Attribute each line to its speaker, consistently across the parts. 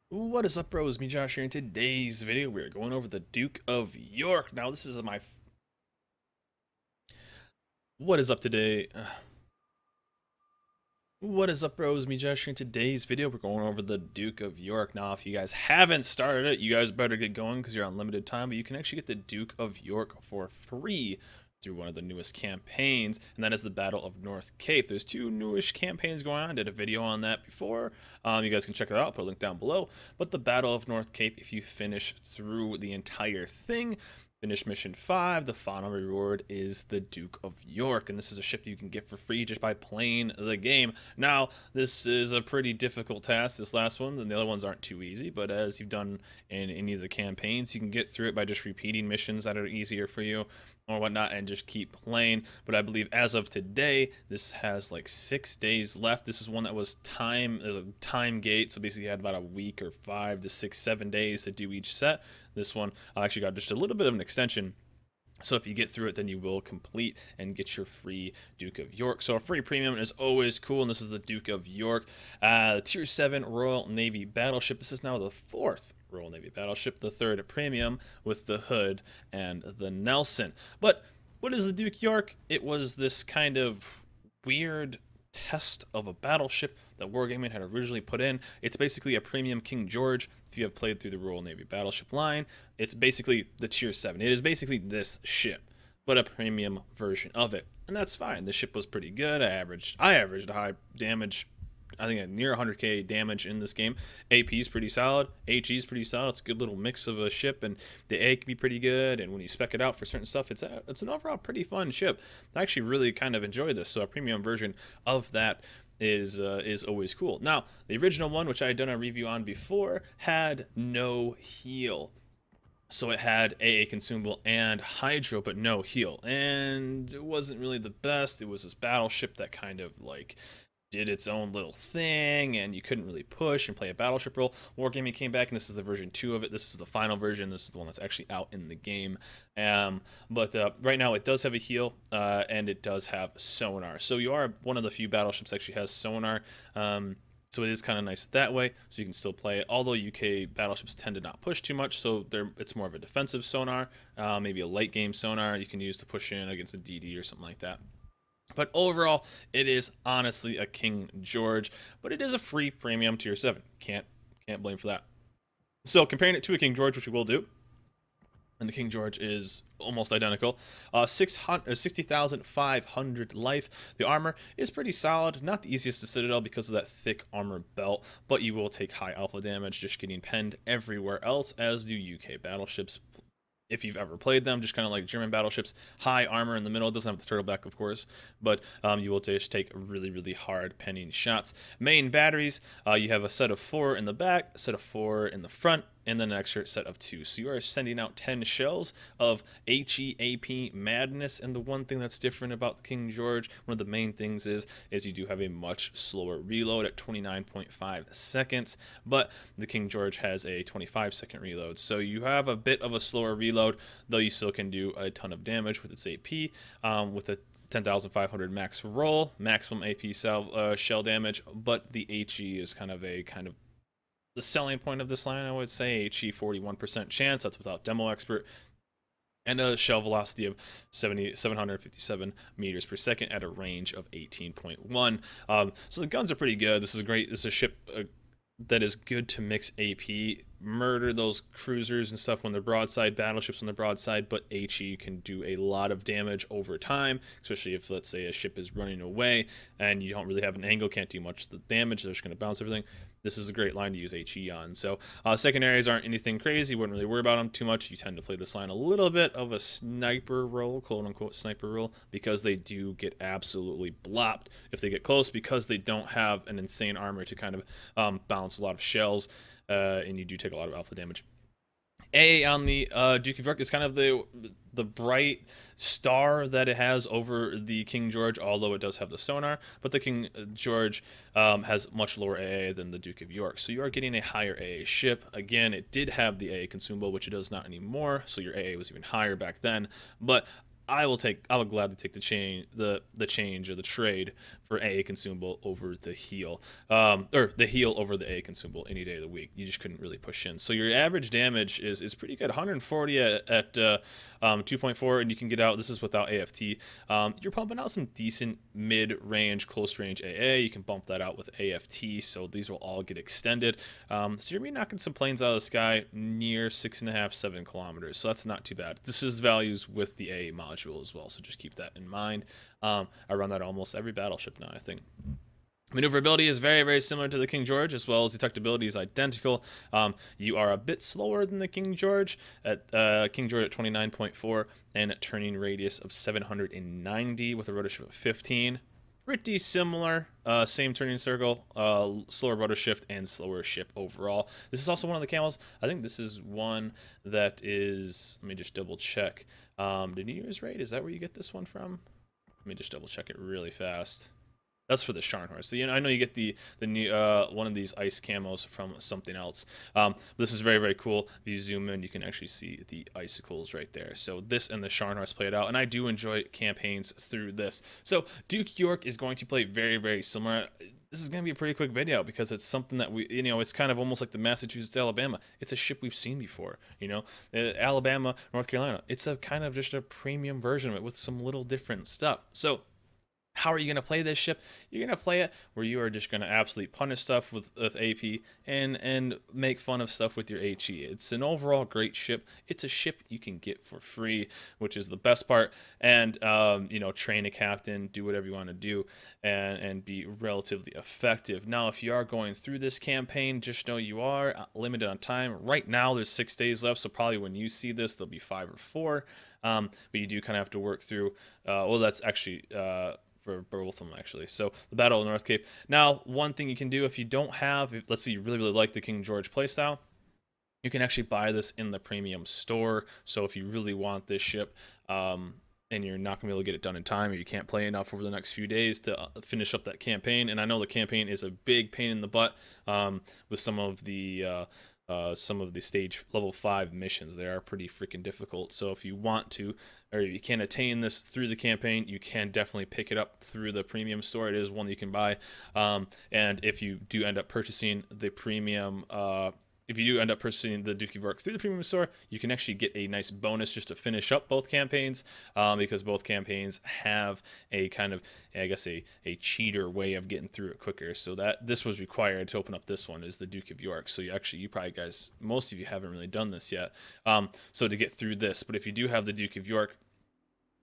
Speaker 1: What is up, bros? Me, Josh, here. In today's video, we're going over the Duke of York. Now, this is my... What is up today? What is up, bros? Me, Josh, here. In today's video, we're going over the Duke of York. Now, if you guys haven't started it, you guys better get going because you're on limited time, but you can actually get the Duke of York for free through one of the newest campaigns, and that is the Battle of North Cape. There's two newish campaigns going on. I did a video on that before. You guys can check it out. Put a link down below. But the Battle of North Cape, if you finish through the entire thing, finish mission 5, the final reward is the Duke of York, and this is a ship you can get for free just by playing the game. Now, this is a pretty difficult task, this last one, and the other ones aren't too easy, but as you've done in any of the campaigns, you can get through it by just repeating missions that are easier for you or whatnot and just keep playing. But I believe as of today, this has like 6 days left. This is one that was there's a time gate, so basically you had about a week or 5 to 6, 7 days to do each set. This one actually got just a little bit of an extension. So if you get through it, then you will complete and get your free Duke of York. So a free premium is always cool, and this is the Duke of York. Tier 7 Royal Navy battleship. This is now the 4th Royal Navy battleship, the 3rd premium with the Hood and the Nelson. But what is the Duke York? It was this kind of weird test of a battleship that Wargaming had originally put in. It's basically a premium King George. If you have played through the Royal Navy battleship line, it's basically the tier 7. It is basically this ship, but a premium version of it, and that's fine. The ship was pretty good. I averaged a high damage, I think near 100k damage in this game. AP is pretty solid. HE is pretty solid. It's a good little mix of a ship, and the A can be pretty good. And when you spec it out for certain stuff, it's an overall pretty fun ship. I actually really kind of enjoyed this. So a premium version of that is always cool. Now, the original one, which I had done a review on before, had no heal. So it had AA consumable and hydro, but no heal. And it wasn't really the best. It was this battleship that kind of like did its own little thing, and you couldn't really push and play a battleship role. Wargaming came back, and this is the version 2 of it. This is the final version. This is the one that's actually out in the game. But right now it does have a heal, and it does have sonar. So you are one of the few battleships that actually has sonar. So it is kind of nice that way, so you can still play it. Although UK battleships tend to not push too much, so it's more of a defensive sonar, maybe a late game sonar you can use to push in against a DD or something like that. But overall, it is honestly a King George, but it is a free premium tier 7. Can't blame for that. So comparing it to a King George, which we will do, and the King George is almost identical. 60,500 life. The armor is pretty solid. Not the easiest to Citadel because of that thick armor belt, but you will take high alpha damage just getting penned everywhere else, as do UK battleships. If you've ever played them, just kind of like German battleships, high armor in the middle. It doesn't have the turtleback, of course, but you will just take really, really hard penning shots. Main batteries, you have a set of 4 in the back, a set of 4 in the front, and then an extra set of 2. So you are sending out 10 shells of HEAP madness. And the one thing that's different about the King George, one of the main things is you do have a much slower reload at 29.5 seconds, but the King George has a 25-second reload. So you have a bit of a slower reload, though you still can do a ton of damage with its AP, with a 10,500 max roll, maximum AP shell damage, but the HE is kind of the selling point of this line, I would say. HE 41% chance, that's without demo expert, and a shell velocity of 757 meters per second at a range of 18.1. So the guns are pretty good. This is great. This is a ship that is good to mix AP, murder those cruisers and stuff when they're broadside, battleships when they're broadside, but HE can do a lot of damage over time, especially if, let's say, a ship is running away and you don't really have an angle, can't do much of the damage, they're just going to bounce everything. This is a great line to use HE on. So secondaries aren't anything crazy, wouldn't really worry about them too much. You tend to play this line a little bit of a sniper role, quote unquote sniper role, because they do get absolutely blopped if they get close, because they don't have an insane armor to kind of bounce a lot of shells, and you do take a lot of alpha damage. A on the Duke of York is kind of the bright star that it has over the King George, although it does have the sonar. But the King George has much lower AA than the Duke of York, so you are getting a higher AA ship. Again, it did have the AA consumable, which it does not anymore, so your AA was even higher back then. But I will gladly take the change or the trade for AA consumable over the heal, or the heal over the AA consumable any day of the week. You just couldn't really push in. So your average damage is pretty good, 140 at 2.4, and you can get out. This is without AFT. You're pumping out some decent mid-range, close-range AA. You can bump that out with AFT, so these will all get extended. So you're gonna be knocking some planes out of the sky near 6.5, 7 kilometers. So that's not too bad. This is values with the AA module as well, so just keep that in mind. I run that almost every battleship now, I think. Maneuverability is very, very similar to the King George, as well as detectability is identical. You are a bit slower than the King George at 29.4 and a turning radius of 790 with a rotor shift of 15. Pretty similar, same turning circle, slower rotor shift, and slower ship overall. This is also one of the camels. I think this is one that is, let me just double check. The New Year's raid, is that where you get this one from? Let me just double check it really fast. That's for the Scharnhorst. So, I know you get the new one of these ice camos from something else. This is very, very cool. If you zoom in, you can actually see the icicles right there. So this and the Scharnhorst played out, and I do enjoy campaigns through this. So Duke York is going to play very, very similar. This is going to be a pretty quick video because it's something that we, it's kind of almost like the Massachusetts Alabama. It's a ship we've seen before, Alabama, North Carolina. It's a kind of just a premium version of it with some little different stuff. So how are you going to play this ship? You're going to play it where you are just going to absolutely punish stuff with AP and make fun of stuff with your HE. It's an overall great ship. It's a ship you can get for free, which is the best part. And, train a captain, do whatever you want to do, and be relatively effective. Now, if you are going through this campaign, just know you are limited on time. Right now, there's 6 days left, so probably when you see this, there'll be 5 or 4. But you do kind of have to work through, well, that's actually... for both of them, actually. So the Battle of North Cape. Now, one thing you can do if you don't have, let's say you really, really like the King George playstyle, you can actually buy this in the premium store. So if you really want this ship, and you're not going to be able to get it done in time, or you can't play enough over the next few days to finish up that campaign, and I know the campaign is a big pain in the butt with some of the stage level 5 missions. They are pretty freaking difficult. So if you want to, or you can attain this through the campaign, you can definitely pick it up through the premium store. It is one you can buy. And if you do end up purchasing the premium, if you do end up purchasing the Duke of York through the premium store, you can actually get a nice bonus just to finish up both campaigns, because both campaigns have a kind of, I guess, a cheater way of getting through it quicker. So that this was required to open up this one is the Duke of York. So you probably guys, most of you haven't really done this yet. So to get through this, but if you do have the Duke of York,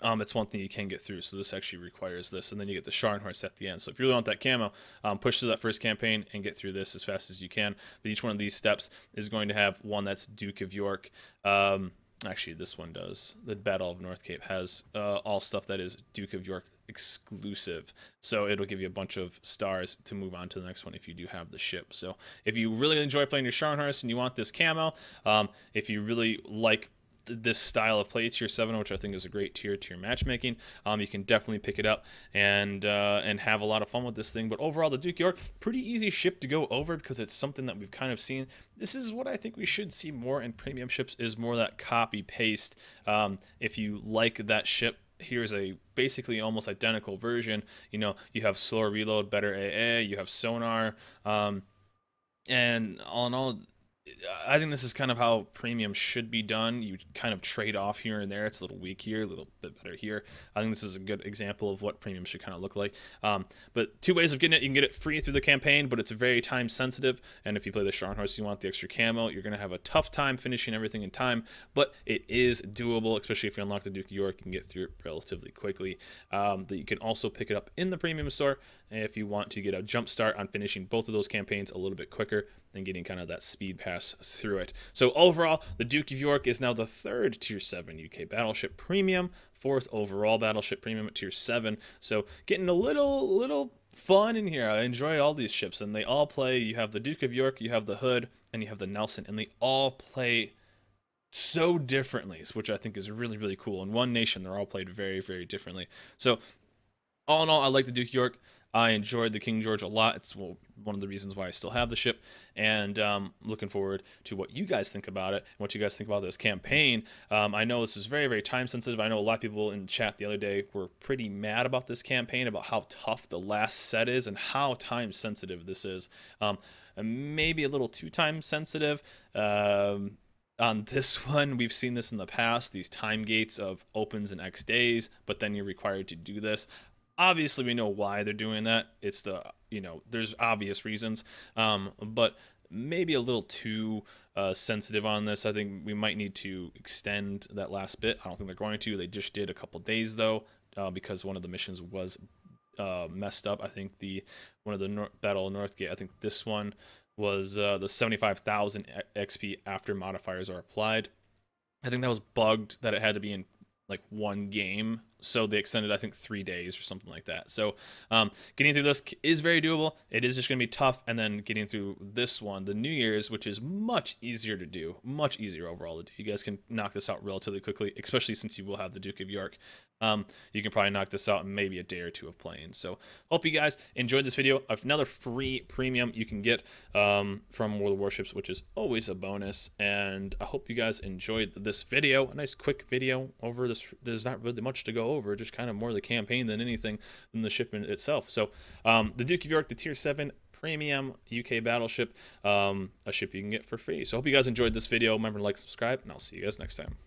Speaker 1: it's one thing you can get through. So this actually requires this, and then you get the Scharnhorst at the end. So if you really want that camo, push through that first campaign and get through this as fast as you can. But each one of these steps is going to have one that's Duke of York. Actually, this one does. The Battle of North Cape has all stuff that is Duke of York exclusive, so it'll give you a bunch of stars to move on to the next one if you do have the ship. So if you really enjoy playing your Scharnhorst and you want this camo, if you really like this style of play, tier 7, which I think is a great tier matchmaking, you can definitely pick it up and have a lot of fun with this thing. But overall, the Duke York, pretty easy ship to go over because it's something that we've kind of seen. This is what I think we should see more in premium ships, is more that copy paste. If you like that ship, here's a basically almost identical version. You have slower reload, better AA, you have sonar, and all in all, I think this is kind of how premium should be done. You kind of trade off here and there. It's a little weak here, a little bit better here. I think this is a good example of what premium should kind of look like. But 2 ways of getting it. You can get it free through the campaign, but it's very time sensitive. And if you play the Scharnhorst, you want the extra camo, you're going to have a tough time finishing everything in time. But it is doable, especially if you unlock the Duke of York. You can get through it relatively quickly. But you can also pick it up in the premium store if you want to get a jump start on finishing both of those campaigns a little bit quicker and getting kind of that speed pass through it. So overall, the Duke of York is now the 3rd tier 7 UK battleship premium, 4th overall battleship premium at tier 7. So getting a little fun in here. I enjoy all these ships, and they all play. You have the Duke of York, you have the Hood, and you have the Nelson, and they all play so differently, which I think is really, really cool. In one nation, they're all played very, very differently. So all in all, I like the Duke of York. I enjoyed the King George a lot. It's one of the reasons why I still have the ship, and looking forward to what you guys think about it and what you guys think about this campaign. I know this is very, very time sensitive. I know a lot of people in chat the other day were pretty mad about this campaign, about how tough the last set is and how time sensitive this is. Maybe a little too time sensitive. On this one, we've seen this in the past, these time gates of opens in X days, but then you're required to do this. Obviously, we know why they're doing that. It's there's obvious reasons, but maybe a little too sensitive on this. I think we might need to extend that last bit. I don't think they're going to. They just did a couple days, though, because one of the missions was messed up. I think one of the Battle of Northgate, I think this one was the 75,000 XP after modifiers are applied. I think that was bugged, that it had to be in like one game, so they extended, I think, 3 days or something like that. So getting through this is very doable. It is just going to be tough, and then getting through this one, the New Year's, which is much easier to do, much easier overall to do. You guys can knock this out relatively quickly, especially since you will have the Duke of York. You can probably knock this out in maybe a day or two of playing. So hope you guys enjoyed this video. Another free premium you can get from World of Warships, which is always a bonus. And I hope you guys enjoyed this video. A nice quick video over this. There's not really much to go over, just kind of more the campaign than anything than the shipment itself. So the Duke of York, the tier 7 premium UK battleship, a ship you can get for free. So I hope you guys enjoyed this video. Remember to like, subscribe, and I'll see you guys next time.